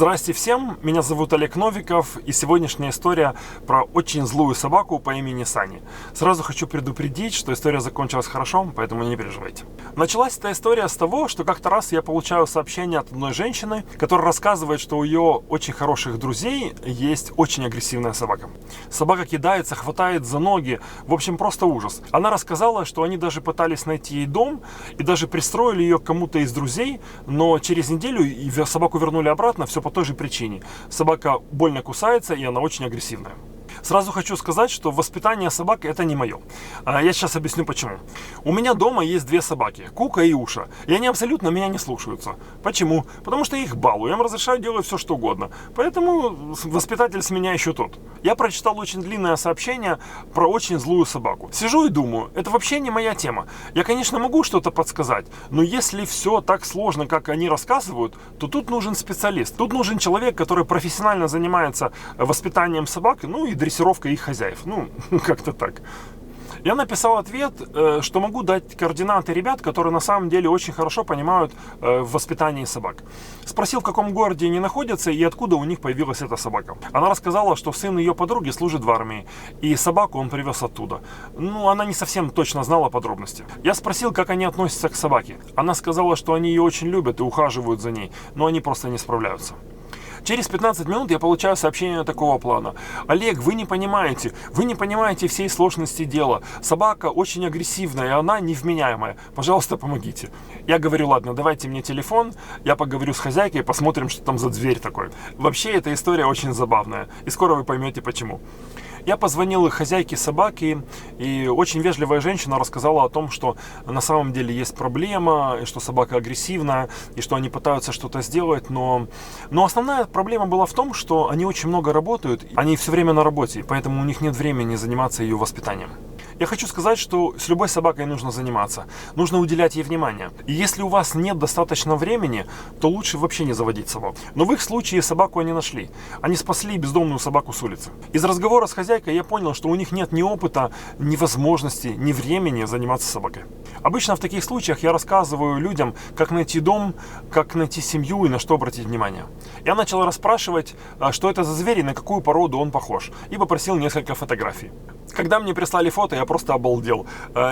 Здрасте всем, меня зовут Олег Новиков, и сегодняшняя история про очень злую собаку по имени Сани. Сразу хочу предупредить, что история закончилась хорошо, поэтому не переживайте. Началась эта история с того, что как-то раз я получаю сообщение от одной женщины, которая рассказывает, что у ее очень хороших друзей есть очень агрессивная собака. Собака кидается, хватает за ноги, в общем, просто ужас. Она рассказала, что они даже пытались найти ей дом и даже пристроили ее к кому-то из друзей, но через неделю собаку вернули обратно, все по той же причине. Собака больно кусается, и она очень агрессивная. Сразу хочу сказать, что воспитание собак это не мое. Я сейчас объясню почему. У меня дома есть две собаки, Кука и Уша. И они абсолютно меня не слушаются. Почему? Потому что я их балую, я им разрешаю делать все, что угодно. Поэтому воспитатель с меня еще тот. Я прочитал очень длинное сообщение про очень злую собаку. Сижу и думаю, это вообще не моя тема. Я, конечно, могу что-то подсказать, но если все так сложно, как они рассказывают, то тут нужен специалист. Тут нужен человек, который профессионально занимается воспитанием собак, ну и дрессировкой их хозяев. Ну, как-то так. Я написал ответ, что могу дать координаты ребят, которые на самом деле очень хорошо понимают в воспитании собак. Спросил, в каком городе они находятся и откуда у них появилась эта собака. Она рассказала, что сын ее подруги служит в армии, и собаку он привез оттуда. Ну, она не совсем точно знала подробности. Я спросил, как они относятся к собаке. Она сказала, что они ее очень любят и ухаживают за ней, но они просто не справляются. Через 15 минут я получаю сообщение такого плана. Олег, вы не понимаете всей сложности дела. Собака очень агрессивная, и она невменяемая. Пожалуйста, помогите. Я говорю, ладно, давайте мне телефон, я поговорю с хозяйкой, посмотрим, что там за зверь такой. Вообще, эта история очень забавная, и скоро вы поймете почему. Я позвонил хозяйке собаки, и очень вежливая женщина рассказала о том, что на самом деле есть проблема, и что собака агрессивная, и что они пытаются что-то сделать, но основная проблема была в том, что они очень много работают, они все время на работе, поэтому у них нет времени заниматься ее воспитанием. Я хочу сказать, что с любой собакой нужно заниматься, нужно уделять ей внимание. И если у вас нет достаточно времени, то лучше вообще не заводить собак. Но в их случае собаку они нашли. Они спасли бездомную собаку с улицы. Из разговора с хозяйкой я понял, что у них нет ни опыта, ни возможности, ни времени заниматься собакой. Обычно в таких случаях я рассказываю людям, как найти дом, как найти семью и на что обратить внимание. Я начал расспрашивать, что это за зверь и на какую породу он похож, и попросил несколько фотографий. Когда мне прислали фото, я просто обалдел.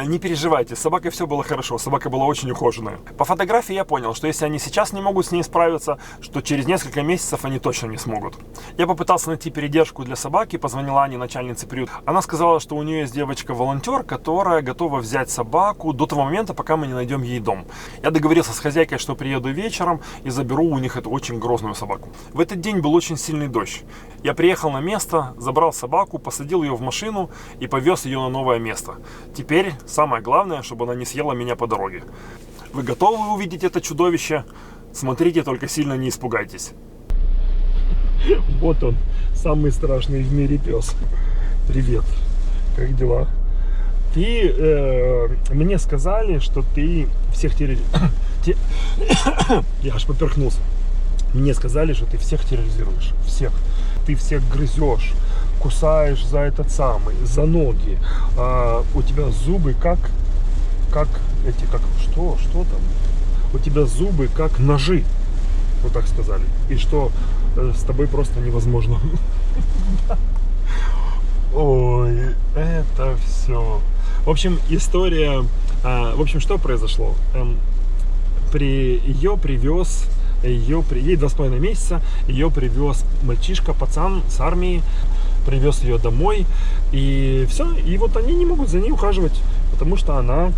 Не переживайте, с собакой все было хорошо, собака была очень ухоженная. По фотографии я понял, что если они сейчас не могут с ней справиться, что через несколько месяцев они точно не смогут. Я попытался найти передержку для собаки, позвонила Ане, начальнице приюта. Она сказала, что у нее есть девочка-волонтер, которая готова взять собаку до того момента, пока мы не найдем ей дом. Я договорился с хозяйкой, что приеду вечером и заберу у них эту очень грозную собаку. В этот день был очень сильный дождь. Я приехал на место, забрал собаку, посадил ее в машину и повез ее на новое место. Теперь самое главное, чтобы она не съела меня по дороге. Вы готовы увидеть это чудовище? Смотрите, только сильно не испугайтесь. Вот он, самый страшный в мире пес. Привет, как дела? Мне сказали, что ты всех терроризируешь. Я аж поперхнулся. Мне сказали, что ты всех терроризируешь. Всех. Ты всех грызешь, кусаешь за этот самый, за ноги. У тебя зубы как что там? У тебя зубы как ножи. Вот так сказали. И что с тобой просто невозможно. Ой, это все. В общем, история. В общем, что произошло? Ее привез. Ей 2,5 месяца, ее привез мальчишка, пацан с армии, привез ее домой, и все, и вот они не могут за ней ухаживать, потому что она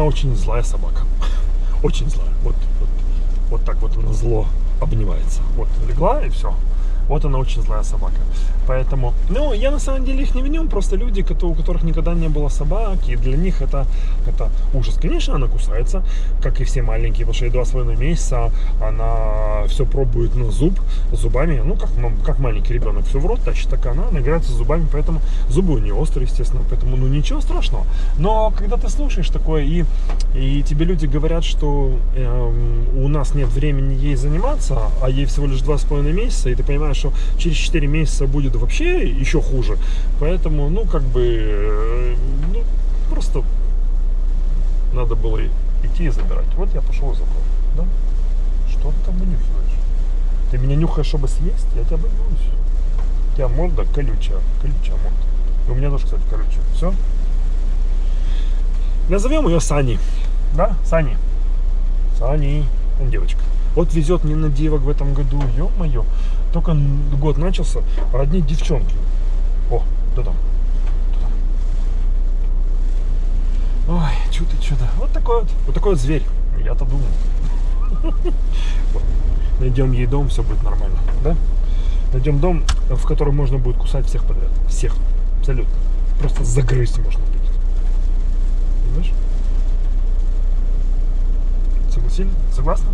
очень злая собака, очень злая, вот так вот она зло обнимается, вот легла и все. Вот она очень злая собака. Поэтому, я на самом деле их не виню, просто люди, у которых никогда не было собаки, и для них это ужас. Конечно, она кусается, как и все маленькие, потому что ей 2,5 месяца, она все пробует на зубами, как маленький ребенок, все в рот тащит, так она играется с зубами, поэтому зубы у нее острые, естественно, поэтому, ничего страшного. Но когда ты слушаешь такое, и тебе люди говорят, что у нас нет времени ей заниматься, а ей всего лишь 2,5 месяца, и ты понимаешь, что через 4 месяца будет вообще еще хуже. Поэтому, просто надо было идти и забирать. Вот я пошел и забрал. Да? Что ты там вынюхиваешь? Ты меня нюхаешь, чтобы съесть? Я тебя боюсь. У тебя морда колючая. Колючая морда. И у меня тоже, кстати, колючая. Все? Назовем ее Сани. Да? Сани. Сани. Он девочка. Вот везет мне на девок в этом году. Ё-моё. Только год начался, а одни девчонки. О, да там. Ой, чудо. Вот такой вот зверь. Я-то думал. Найдем ей дом, все будет нормально, да? Найдем дом, в котором можно будет кусать всех подряд. Всех. Абсолютно. Просто загрызть можно будет. Понимаешь? Согласились? Согласны?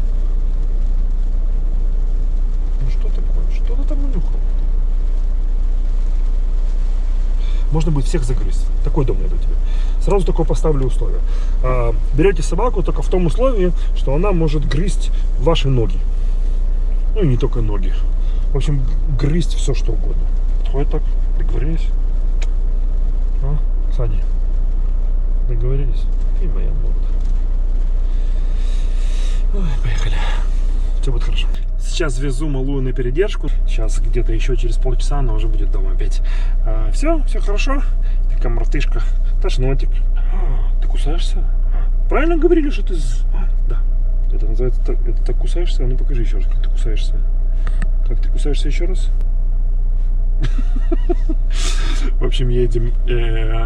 Ну что такое? Что ты там унюхал? Можно будет всех загрызть. Такой дом найду тебе. Сразу такое поставлю условие. Берете собаку только в том условии, что она может грызть ваши ноги. Ну и не только ноги. В общем, грызть все, что угодно. Подходит так? Договорились? А, Саня? Договорились? И моя морда. Ой, поехали. Все будет хорошо. Сейчас везу малую на передержку. Сейчас где-то еще через полчаса она уже будет дома опять. Все хорошо. Такая мартышка. Тошнотик. Ты кусаешься? Правильно говорили, что ты... Да. Это называется... Это так кусаешься? А ну покажи еще раз, как ты кусаешься. Как ты кусаешься еще раз? В общем, едем.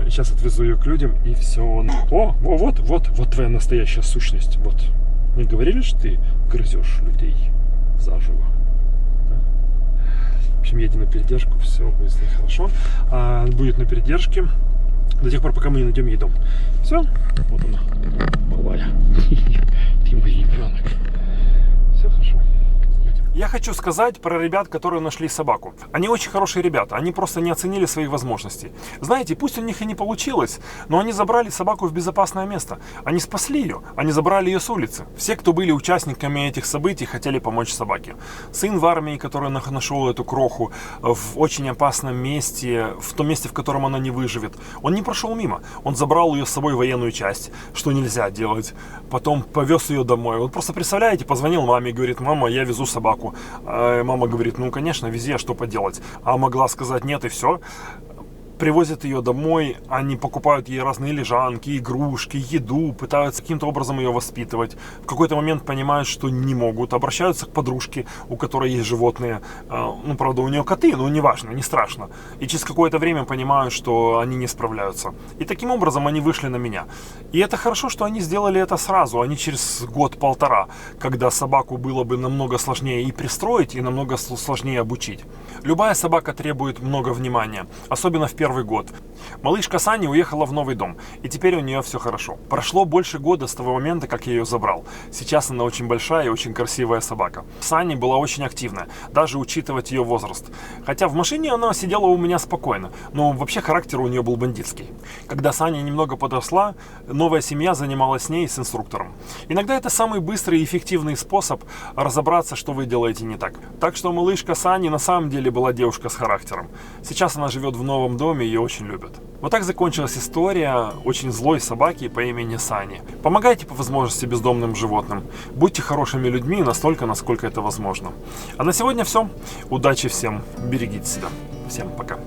Сейчас отвезу ее к людям и все. О, вот твоя настоящая сущность. Вот. Мы говорили, что ты грызешь людей заживо. Да? В общем, едем на передержку, все будет хорошо. Будет на передержке до тех пор, пока мы не найдем ей дом. Все, вот она, малая. Ты мой ребенок. Все хорошо. Я хочу сказать про ребят, которые нашли собаку. Они очень хорошие ребята, они просто не оценили своих возможностей. Знаете, пусть у них и не получилось, но они забрали собаку в безопасное место. Они спасли ее, они забрали ее с улицы. Все, кто были участниками этих событий, хотели помочь собаке. Сын в армии, который нашел эту кроху в очень опасном месте, в том месте, в котором она не выживет, он не прошел мимо. Он забрал ее с собой в военную часть, что нельзя делать. Потом повез ее домой. Вот просто представляете, позвонил маме и говорит: мама, я везу собаку. Мама говорит: ну конечно, вези, а что поделать. А могла сказать нет, и все. Привозят ее домой, они покупают ей разные лежанки, игрушки, еду, пытаются каким-то образом ее воспитывать. В какой-то момент понимают, что не могут, обращаются к подружке, у которой есть животные. Ну, правда, у нее коты, но неважно, не страшно. И через какое-то время понимают, что они не справляются. И таким образом они вышли на меня. И это хорошо, что они сделали это сразу, а не через год-полтора, когда собаку было бы намного сложнее и пристроить, и намного сложнее обучить. Любая собака требует много внимания, особенно в первый год. Малышка Сани уехала в новый дом, и теперь у нее все хорошо. Прошло больше года с того момента, как я ее забрал. Сейчас она очень большая и очень красивая собака. Сани была очень активная, даже учитывать ее возраст. Хотя в машине она сидела у меня спокойно, но вообще характер у нее был бандитский. Когда Сани немного подросла, новая семья занималась с ней и с инструктором. Иногда это самый быстрый и эффективный способ разобраться, что вы делаете не так. Так что малышка Сани на самом деле была девушка с характером. Сейчас она живет в новом доме, ее очень любят. Вот так закончилась история очень злой собаки по имени Сани. Помогайте по возможности бездомным животным. Будьте хорошими людьми настолько, насколько это возможно. А на сегодня все. Удачи всем. Берегите себя. Всем пока.